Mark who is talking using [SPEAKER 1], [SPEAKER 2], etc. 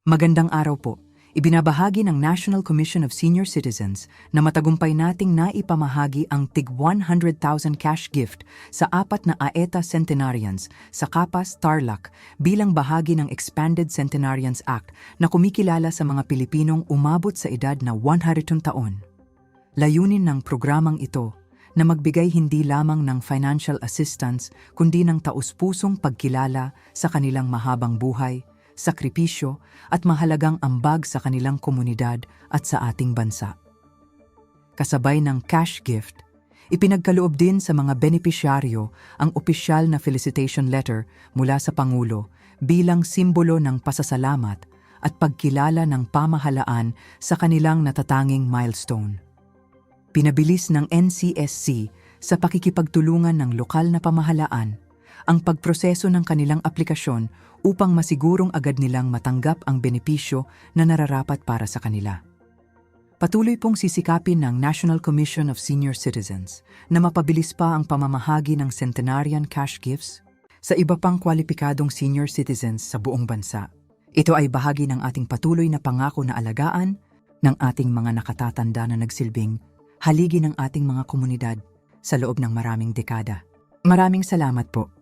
[SPEAKER 1] Magandang araw po. Ibinabahagi ng National Commission of Senior Citizens na matagumpay nating naipamahagi ang tig 100,000 cash gift sa 4 na AETA Centenarians sa Capas, Tarlac bilang bahagi ng Expanded Centenarians Act na kumikilala sa mga Pilipinong umabot sa edad na 100 taon. Layunin ng programang ito na magbigay hindi lamang ng financial assistance kundi ng taus-pusong pagkilala sa kanilang mahabang buhay, sakripisyo at mahalagang ambag sa kanilang komunidad at sa ating bansa. Kasabay ng cash gift, ipinagkaloob din sa mga benepisyaryo ang opisyal na felicitation letter mula sa Pangulo bilang simbolo ng pasasalamat at pagkilala ng pamahalaan sa kanilang natatanging milestone. Pinabilis ng NCSC sa pakikipagtulungan ng lokal na pamahalaan ang pagproseso ng kanilang aplikasyon upang masigurong agad nilang matanggap ang benepisyo na nararapat para sa kanila. Patuloy pong sisikapin ng National Commission of Senior Citizens na mapabilis pa ang pamamahagi ng Centenarian Cash Gifts sa iba pang kwalipikadong senior citizens sa buong bansa. Ito ay bahagi ng ating patuloy na pangako na alagaan ng ating mga nakatatanda na nagsilbing haligi ng ating mga komunidad sa loob ng maraming dekada. Maraming salamat po.